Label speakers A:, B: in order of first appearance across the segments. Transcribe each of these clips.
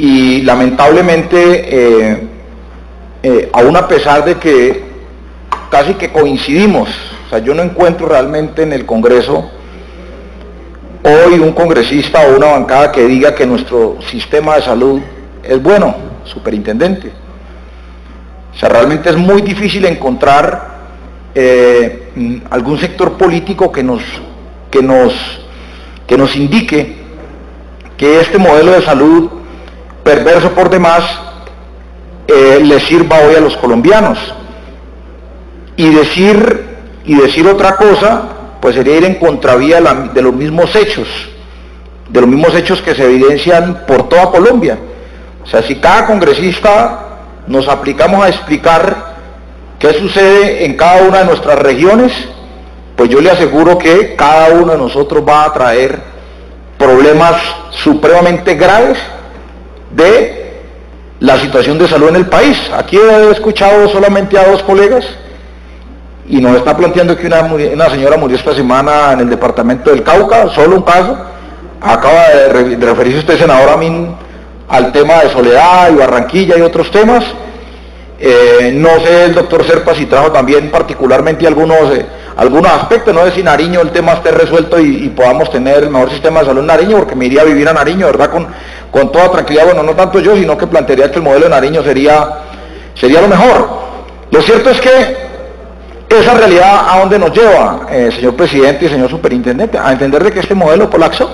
A: y lamentablemente, aún a pesar de que casi que coincidimos, o sea, yo no encuentro realmente en el Congreso hoy un congresista o una bancada que diga que nuestro sistema de salud es bueno, superintendente. O sea, realmente es muy difícil encontrar algún sector político que nos indique que este modelo de salud perverso por demás le sirva hoy a los colombianos. Y decir otra cosa, pues sería ir en contravía de los mismos hechos que se evidencian por toda Colombia. O sea, si cada congresista nos aplicamos a explicar qué sucede en cada una de nuestras regiones, pues yo le aseguro que cada uno de nosotros va a traer problemas supremamente graves de la situación de salud en el país. Aquí he escuchado solamente a dos colegas y nos está planteando que una señora murió esta semana en el departamento del Cauca, solo un caso. Acaba de referirse usted, senador Amin, al tema de Soledad y Barranquilla y otros temas. No sé el doctor Serpa si trajo también particularmente algunos aspectos, no sé si Nariño el tema esté resuelto y podamos tener el mejor sistema de salud en Nariño, porque me iría a vivir a Nariño, ¿verdad? Con toda tranquilidad, bueno, no tanto yo, sino que plantearía que el modelo de Nariño sería lo mejor. Lo cierto es que esa realidad, ¿a dónde nos lleva, señor presidente y señor superintendente? A entender de que este modelo colapsó,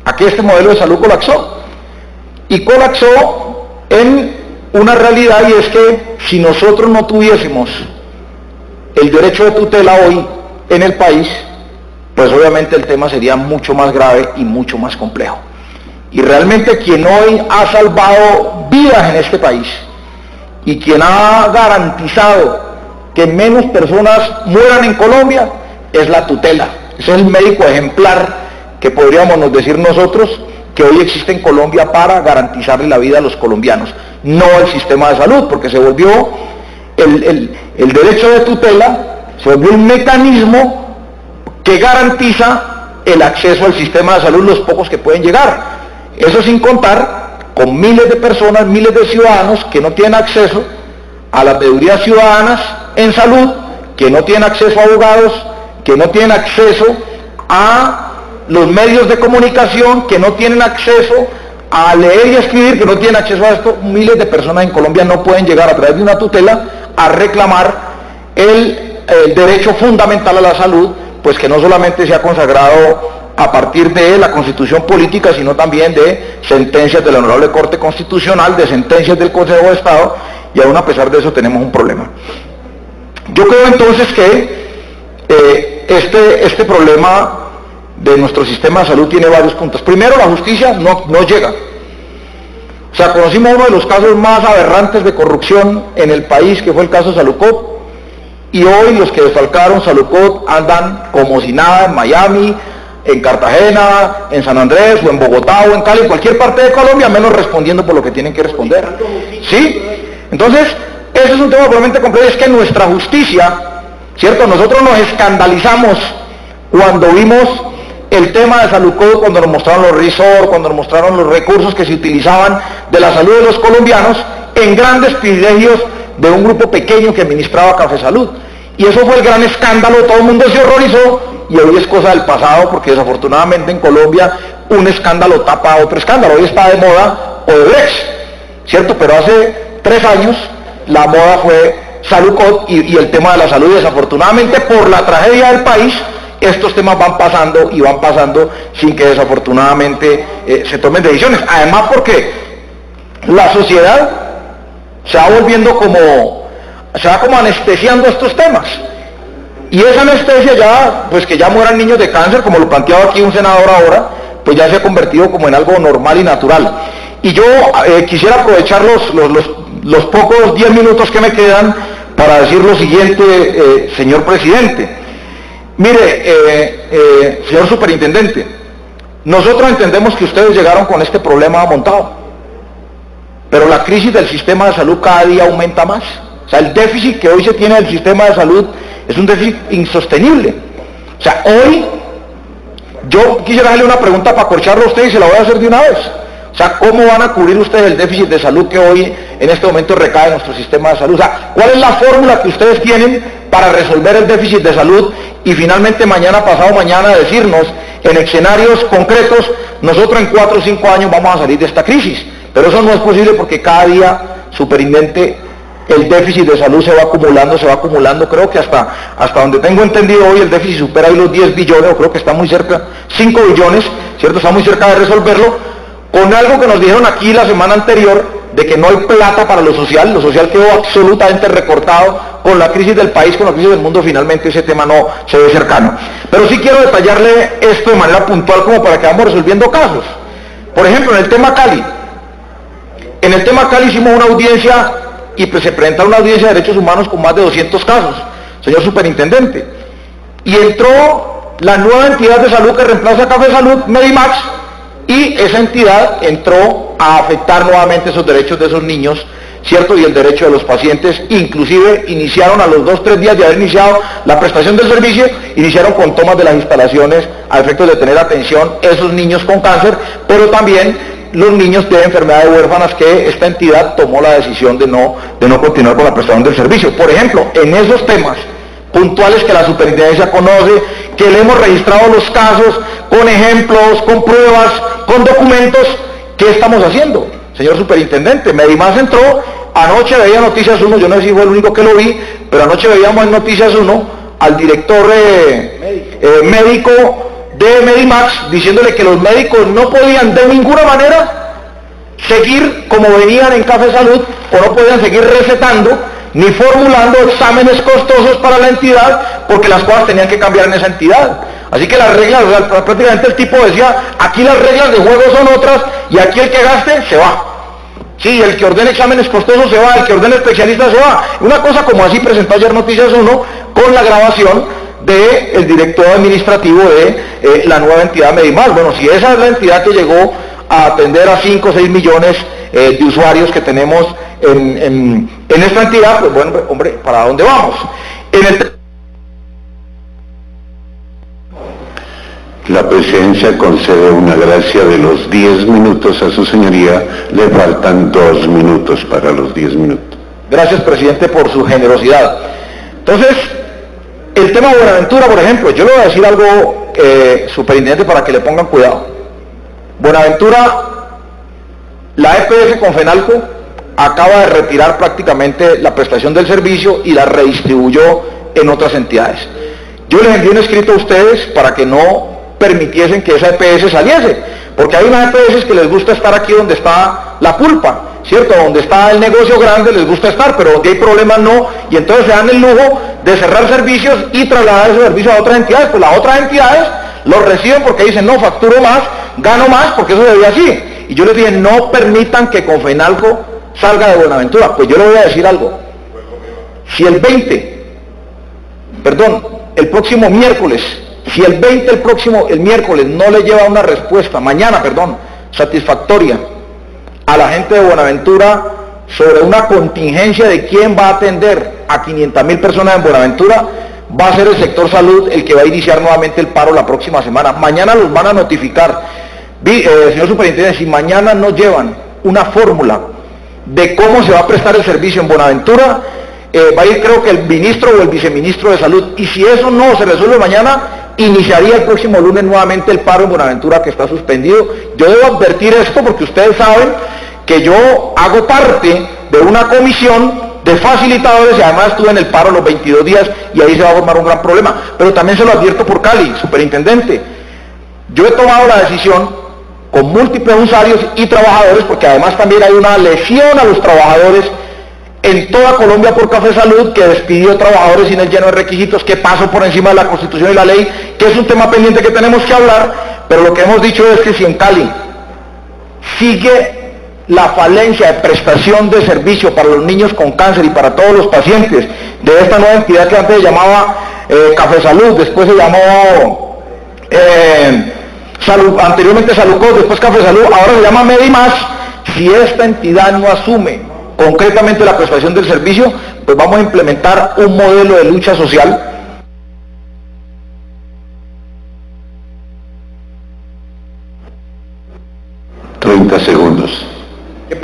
A: a que este modelo de salud colapsó, y colapsó en una realidad, y es que si nosotros no tuviésemos el derecho de tutela hoy en el país, pues obviamente el tema sería mucho más grave y mucho más complejo. Y realmente quien hoy ha salvado vidas en este país y quien ha garantizado que menos personas mueran en Colombia es la tutela. Ese es el médico ejemplar que podríamos decir nosotros que hoy existe en Colombia para garantizarle la vida a los colombianos, no el sistema de salud, porque se volvió el derecho de tutela, se volvió un mecanismo que garantiza el acceso al sistema de salud, los pocos que pueden llegar. Eso sin contar con miles de personas, miles de ciudadanos que no tienen acceso a las deudores ciudadanas en salud, que no tienen acceso a abogados, que no tienen acceso a los medios de comunicación, que no tienen acceso a leer y escribir, que no tienen acceso a esto. Miles de personas en Colombia no pueden llegar a través de una tutela a reclamar el derecho fundamental a la salud, pues que no solamente se ha consagrado a partir de la Constitución política, sino también de sentencias de la Honorable Corte Constitucional, de sentencias del Consejo de Estado, y aún a pesar de eso tenemos un problema. Yo creo entonces que este problema de nuestro sistema de salud tiene varios puntos. Primero, la justicia no llega. O sea, conocimos uno de los casos más aberrantes de corrupción en el país, que fue el caso Salucot, y hoy los que desfalcaron Salucot andan como si nada en Miami, en Cartagena, en San Andrés, o en Bogotá, o en Cali, en cualquier parte de Colombia, menos respondiendo por lo que tienen que responder. ¿Sí? Entonces, ese es un tema probablemente complejo, es que nuestra justicia, ¿cierto? Nosotros nos escandalizamos cuando vimos el tema de Salucot, cuando nos mostraron los resorts, cuando nos mostraron los recursos que se utilizaban de la salud de los colombianos en grandes privilegios de un grupo pequeño que administraba Café Salud. Y eso fue el gran escándalo, todo el mundo se horrorizó, y hoy es cosa del pasado, porque desafortunadamente en Colombia un escándalo tapa otro escándalo. Hoy está de moda Odebrecht, ¿cierto? Pero hace 3 años la moda fue Salucot y el tema de la salud. Desafortunadamente, por la tragedia del país, estos temas van pasando y van pasando sin que desafortunadamente se tomen decisiones. Además, porque la sociedad se va volviendo se va como anestesiando estos temas. Y esa anestesia ya, pues que ya mueran niños de cáncer, como lo planteaba aquí un senador ahora, pues ya se ha convertido como en algo normal y natural. Y yo quisiera aprovechar los pocos 10 minutos que me quedan para decir lo siguiente, señor presidente. Mire, señor superintendente, nosotros entendemos que ustedes llegaron con este problema montado, pero la crisis del sistema de salud cada día aumenta más. O sea, el déficit que hoy se tiene del sistema de salud es un déficit insostenible. O sea, hoy, yo quisiera hacerle una pregunta para acorcharlo a usted y se la voy a hacer de una vez. O O sea, ¿cómo van a cubrir ustedes el déficit de salud que hoy, en este momento, recae en nuestro sistema de salud? O sea, ¿cuál es la fórmula que ustedes tienen para resolver el déficit de salud y finalmente mañana, pasado mañana, decirnos en escenarios concretos, nosotros en 4 o 5 años vamos a salir de esta crisis? Pero eso no es posible porque cada día, superintendente, el déficit de salud se va acumulando, creo que hasta donde tengo entendido hoy el déficit supera ahí los 10 billones, o creo que está muy cerca, 5 billones, ¿cierto? Está muy cerca de resolverlo, con algo que nos dijeron aquí la semana anterior, de que no hay plata para lo social quedó absolutamente recortado con la crisis del país, con la crisis del mundo, finalmente ese tema no se ve cercano. Pero sí quiero detallarle esto de manera puntual como para que vamos resolviendo casos. Por ejemplo, en el tema Cali hicimos una audiencia y pues se presenta una audiencia de derechos humanos con más de 200 casos, señor superintendente, y entró la nueva entidad de salud que reemplaza a Café Salud, Medimax, y esa entidad entró a afectar nuevamente esos derechos de esos niños, ¿cierto? Y el derecho de los pacientes. Inclusive iniciaron a los 2 o 3 días de haber iniciado la prestación del servicio, iniciaron con tomas de las instalaciones a efectos de tener atención esos niños con cáncer, pero también los niños de enfermedades huérfanas, que esta entidad tomó la decisión de no continuar con la prestación del servicio. Por ejemplo, en esos temas puntuales que la superintendencia conoce, que le hemos registrado los casos, con ejemplos, con pruebas, con documentos, ¿qué estamos haciendo? Señor superintendente, Medimax entró, anoche veía Noticias 1, yo no sé si fue el único que lo vi, pero anoche veíamos en Noticias 1 al director médico de Medimax, diciéndole que los médicos no podían de ninguna manera seguir como venían en Café Salud, o no podían seguir recetando ni formulando exámenes costosos para la entidad, porque las cosas tenían que cambiar en esa entidad. Así que las reglas, o sea, prácticamente el tipo decía, aquí las reglas de juego son otras, y aquí el que gaste se va. Sí, el que ordene exámenes costosos se va, el que ordene especialistas se va. Una cosa como así presentó ayer Noticias 1 con la grabación del director administrativo de la nueva entidad Medimax. Bueno, si esa es la entidad que llegó a atender a 5 o 6 millones de usuarios que tenemos en esta entidad, pues bueno, hombre, ¿para dónde vamos?
B: La presidencia concede una gracia de los 10 minutos a su señoría, le faltan 2 minutos para los 10 minutos.
A: Gracias, presidente, por su generosidad. Entonces, el tema de Buenaventura, por ejemplo, yo le voy a decir algo, superintendente, para que le pongan cuidado. Buenaventura, la EPS con Fenalco acaba de retirar prácticamente la prestación del servicio y la redistribuyó en otras entidades. Yo les envié un escrito a ustedes para que no permitiesen que esa EPS saliese, porque hay unas EPS que les gusta estar aquí donde está la pulpa, ¿cierto? Donde está el negocio grande les gusta estar, pero donde hay problemas no, y entonces se dan el lujo de cerrar servicios y trasladar esos servicios a otras entidades. Pues las otras entidades los reciben porque dicen, no, facturo más, gano más, porque eso debía así. Y yo les dije, no permitan que Confenalco salga de Buenaventura. Pues yo le voy a decir algo. Si el próximo miércoles, si el miércoles no le lleva una respuesta, mañana, satisfactoria a la gente de Buenaventura sobre una contingencia de quién va a atender a 500.000 personas en Buenaventura, va a ser el sector salud el que va a iniciar nuevamente el paro la próxima semana. Mañana los van a notificar. Señor superintendente, si mañana no llevan una fórmula de cómo se va a prestar el servicio en Buenaventura, va a ir, creo que el ministro o el viceministro de salud, y si eso no se resuelve mañana, iniciaría el próximo lunes nuevamente el paro en Buenaventura, que está suspendido. Yo debo advertir esto porque ustedes saben que yo hago parte de una comisión de facilitadores y además estuve en el paro los 22 días y ahí se va a formar un gran problema. Pero también se lo advierto por Cali, superintendente. Yo he tomado la decisión con múltiples usuarios y trabajadores, porque además también hay una lesión a los trabajadores en toda Colombia por Café Salud, que despidió trabajadores sin el lleno de requisitos, que pasó por encima de la Constitución y la ley, que es un tema pendiente que tenemos que hablar, pero lo que hemos dicho es que si en Cali sigue la falencia de prestación de servicio para los niños con cáncer y para todos los pacientes de esta nueva entidad que antes se llamaba Café Salud, después se llamó anteriormente Salucos, después Café Salud, ahora se llama Medimax, si esta entidad no asume concretamente la prestación del servicio, pues vamos a implementar un modelo de lucha social .
B: 30 segundos.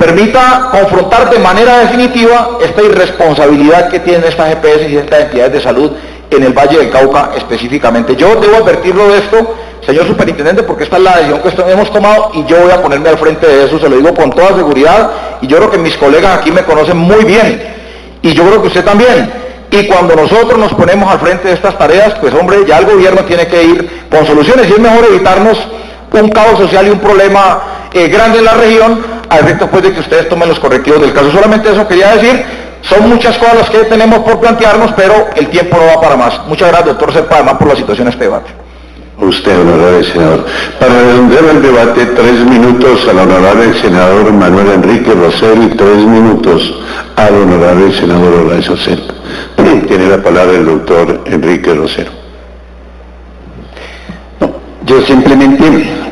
A: permita confrontar de manera definitiva esta irresponsabilidad que tienen estas EPS y estas entidades de salud en el Valle del Cauca específicamente. Yo debo advertirlo de esto, señor superintendente, porque esta es la decisión que hemos tomado y yo voy a ponerme al frente de eso, se lo digo con toda seguridad, y yo creo que mis colegas aquí me conocen muy bien, y yo creo que usted también. Y cuando nosotros nos ponemos al frente de estas tareas, pues hombre, ya el gobierno tiene que ir con soluciones, y es mejor evitarnos un caos social y un problema grande en la región, a efectos pues de que ustedes tomen los correctivos del caso. Solamente eso quería decir. Son muchas cosas las que tenemos por plantearnos, pero el tiempo no va para más. Muchas gracias, doctor Serpa, además por la situación de este debate.
B: Usted, honorable senador. Para redondear el debate, 3 minutos al honorable senador Manuel Enrique Rosero y 3 minutos al honorable senador Horacio Serpa. Tiene la palabra el doctor Enrique Rosero.
C: No, yo simplemente